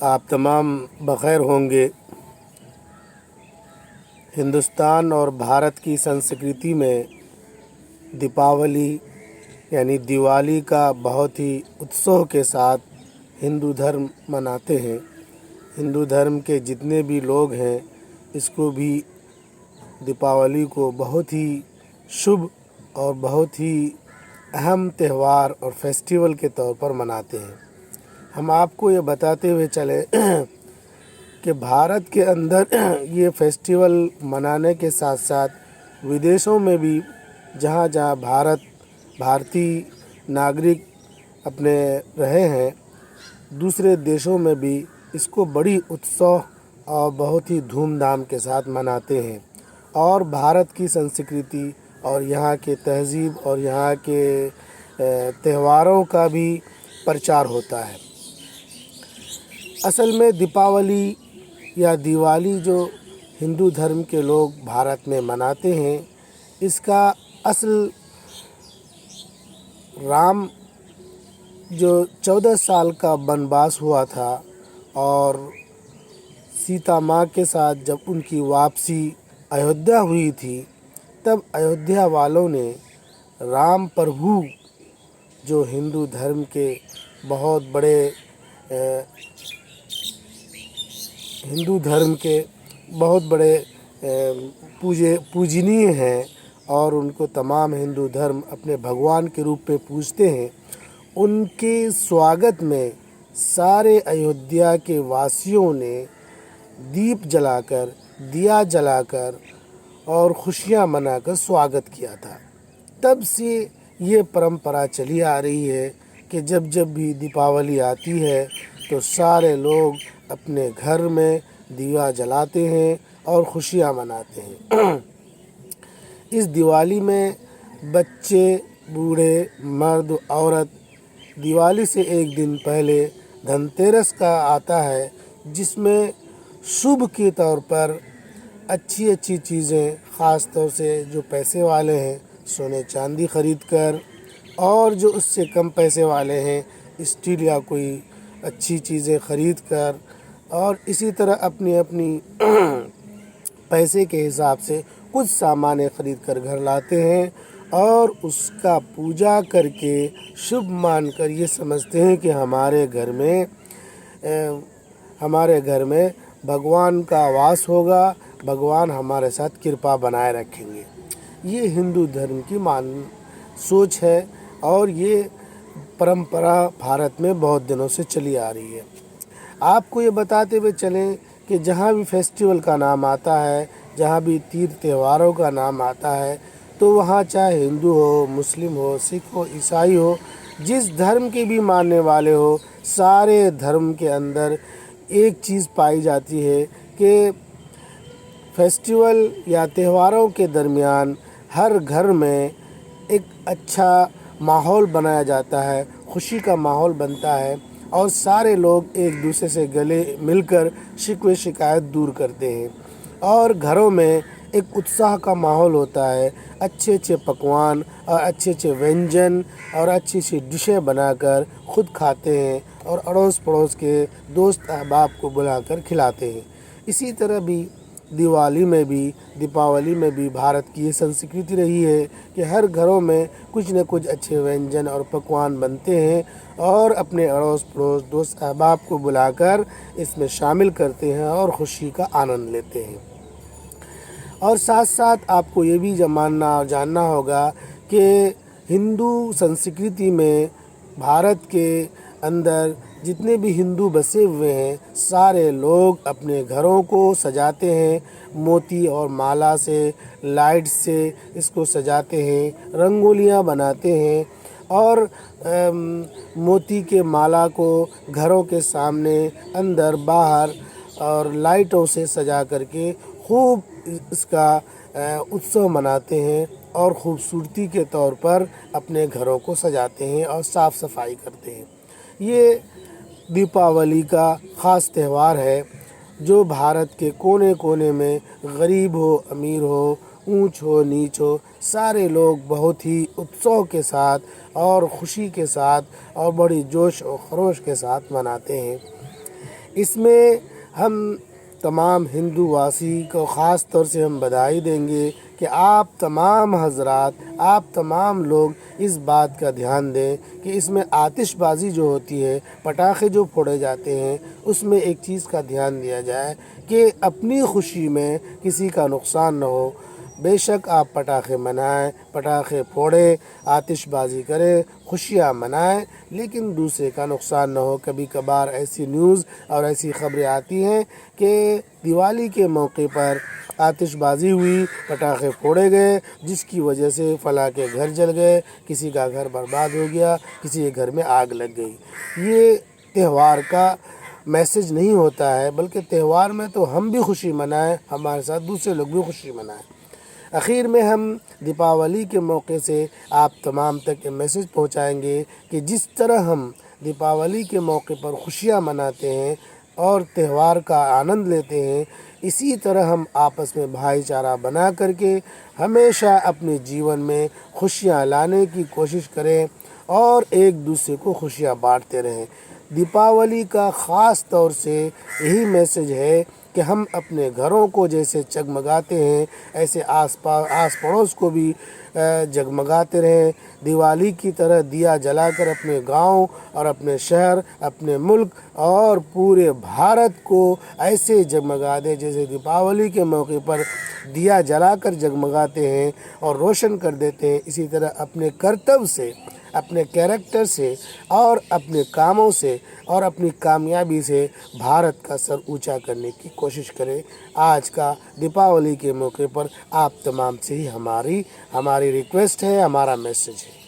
آپ تمام بخیر ہوں گے۔ ہندوستان اور بھارت کی سنسکرتی میں دیپاولی یعنی دیوالی کا بہت ہی اتسو کے ساتھ ہندو دھرم مناتے ہیں۔ ہندو دھرم کے جتنے بھی لوگ ہیں اس کو بھی دیپاولی کو بہت ہی شبھ اور بہت ہی اہم تہوار اور فیسٹیول کے طور پر مناتے ہیں۔ ہم آپ کو یہ بتاتے ہوئے چلے کہ بھارت کے اندر یہ فیسٹیول منانے کے ساتھ ساتھ ودیشوں میں بھی جہاں جہاں بھارتی ناگرک اپنے رہے ہیں، دوسرے دیشوں میں بھی اس کو بڑی اتسو اور بہت ہی دھوم دھام کے ساتھ مناتے ہیں، اور بھارت کی سنسکرتی اور یہاں کے تہذیب اور یہاں کے تہواروں کا بھی پرچار ہوتا ہے۔ اصل میں دیپاولی یا دیوالی جو ہندو دھرم کے لوگ بھارت میں مناتے ہیں، اس کا اصل رام جو 14 سال کا بنواس ہوا تھا اور سیتا ماں کے ساتھ جب ان کی واپسی ایودھیا ہوئی تھی، تب ایودھیا والوں نے رام پربھو جو ہندو دھرم کے بہت بڑے پوجنیے ہیں اور ان کو تمام ہندو دھرم اپنے بھگوان کے روپ میں پوجتے ہیں، ان کے سواگت میں سارے ایودھیا کے واسیوں نے دیپ جلا کر، دیا جلا کر اور خوشیاں منا کر سواگت کیا تھا۔ تب سے یہ پرمپرا چلی آ رہی ہے کہ جب بھی دیپاولی آتی ہے تو سارے لوگ اپنے گھر میں دیا جلاتے ہیں اور خوشیاں مناتے ہیں۔ اس دیوالی میں بچے، بوڑھے، مرد، عورت دیوالی سے ایک دن پہلے دھن تیرس کا آتا ہے، جس میں شبھ کے طور پر اچھی چیزیں، خاص طور سے جو پیسے والے ہیں سونے چاندی خرید کر، اور جو اس سے کم پیسے والے ہیں اسٹیل یا کوئی اچھی چیزیں خرید کر، اور اسی طرح اپنی پیسے کے حساب سے کچھ سامان خرید کر گھر لاتے ہیں اور اس کا پوجا کر کے شبھ مان کر یہ سمجھتے ہیں کہ ہمارے گھر میں بھگوان کا واس ہوگا، بھگوان ہمارے ساتھ کرپا بنائے رکھیں گے۔ یہ ہندو دھرم کی سوچ ہے اور یہ پرمپرا بھارت میں بہت دنوں سے چلی آ رہی ہے۔ آپ کو یہ بتاتے ہوئے چلیں کہ جہاں بھی فیسٹیول کا نام آتا ہے، جہاں بھی تہواروں کا نام آتا ہے، تو وہاں چاہے ہندو ہو، مسلم ہو، سکھ ہو، عیسائی ہو، جس دھرم کے بھی ماننے والے ہو، سارے دھرم کے اندر ایک چیز پائی جاتی ہے کہ فیسٹیول یا تہواروں کے درمیان ہر گھر میں ایک اچھا ماحول بنایا جاتا ہے، خوشی کا ماحول بنتا ہے، اور سارے لوگ ایک دوسرے سے گلے مل کر شکوے شکایت دور کرتے ہیں، اور گھروں میں ایک اتساہ کا ماحول ہوتا ہے۔ اچھے پکوان اور اچھے ونجن اور اچھی ڈشیں بنا کر خود کھاتے ہیں اور اڑوس پڑوس کے دوست احباب کو بلا کر کھلاتے ہیں۔ اسی طرح بھی دیوالی میں بھی، دیپاولی میں بھی بھارت کی یہ سنسکرتی رہی ہے کہ ہر گھروں میں کچھ نہ کچھ اچھے ونجن اور پکوان بنتے ہیں اور اپنے اڑوس پڑوس دوست احباب کو بلا کر اس میں شامل کرتے ہیں اور خوشی کا آنند لیتے ہیں۔ اور ساتھ ساتھ آپ کو یہ بھی ماننا اور جاننا ہوگا کہ ہندو سنسکرتی میں بھارت کے اندر جتنے بھی ہندو بسے ہوئے ہیں، سارے لوگ اپنے گھروں کو سجاتے ہیں، موتی اور مالا سے، لائٹ سے اس کو سجاتے ہیں، رنگولیاں بناتے ہیں، اور موتی کے مالا کو گھروں کے سامنے، اندر باہر اور لائٹوں سے سجا کر کے خوب اس کا اتسو مناتے ہیں اور خوبصورتی کے طور پر اپنے گھروں کو سجاتے ہیں اور صاف صفائی کرتے ہیں۔ یہ دیپاولی کا خاص تہوار ہے جو بھارت کے کونے کونے میں، غریب ہو، امیر ہو، اونچ ہو، نیچ ہو، سارے لوگ بہت ہی اتسو کے ساتھ اور خوشی کے ساتھ اور بڑی جوش و خروش کے ساتھ مناتے ہیں۔ اس میں ہم تمام ہندو واسی کو خاص طور سے ہم بدھائی دیں گے کہ آپ تمام حضرات، آپ تمام لوگ اس بات کا دھیان دیں کہ اس میں آتش بازی جو ہوتی ہے، پٹاخے جو پھوڑے جاتے ہیں، اس میں ایک چیز کا دھیان دیا جائے کہ اپنی خوشی میں کسی کا نقصان نہ ہو۔ بے شک آپ پٹاخے منائیں، پٹاخے پھوڑیں، آتش بازی کریں، خوشیاں منائیں، لیکن دوسرے کا نقصان نہ ہو۔ کبھی کبھار ایسی نیوز اور ایسی خبریں آتی ہیں کہ دیوالی کے موقع پر آتش بازی ہوئی، پٹاخے پھوڑے گئے، جس کی وجہ سے فلاں کے گھر جل گئے، کسی کا گھر برباد ہو گیا، کسی کے گھر میں آگ لگ گئی۔ یہ تہوار کا میسج نہیں ہوتا ہے، بلکہ تہوار میں تو ہم بھی خوشی منائیں، ہمارے ساتھ دوسرے لوگ بھی خوشی منائیں۔ آخر میں ہم دیپاولی کے موقع سے آپ تمام تک یہ میسج پہنچائیں گے کہ جس طرح ہم دیپاولی کے موقع پر خوشیاں مناتے ہیں اور تہوار کا آنند لیتے ہیں، اسی طرح ہم آپس میں بھائی چارہ بنا کر کے ہمیشہ اپنے جیون میں خوشیاں لانے کی کوشش کریں اور ایک دوسرے کو خوشیاں بانٹتے رہیں۔ دیپاولی کا خاص طور سے یہی میسج ہے کہ ہم اپنے گھروں کو جیسے جگمگاتے ہیں، ایسے آس پڑوس کو بھی جگمگاتے رہیں۔ دیوالی کی طرح دیا جلا کر اپنے گاؤں اور اپنے شہر، اپنے ملک اور پورے بھارت کو ایسے جگمگا دیں جیسے دیپاولی کے موقع پر دیا جلا کر جگمگاتے ہیں اور روشن کر دیتے ہیں۔ اسی طرح اپنے کرتویہ سے، اپنے کیریکٹر سے اور اپنے کاموں سے اور اپنی کامیابی سے بھارت کا سر اونچا کرنے کی کوشش کریں۔ آج کا دیپاولی کے موقع پر آپ تمام سے ہی ہماری ریکویسٹ ہے، ہمارا میسج ہے۔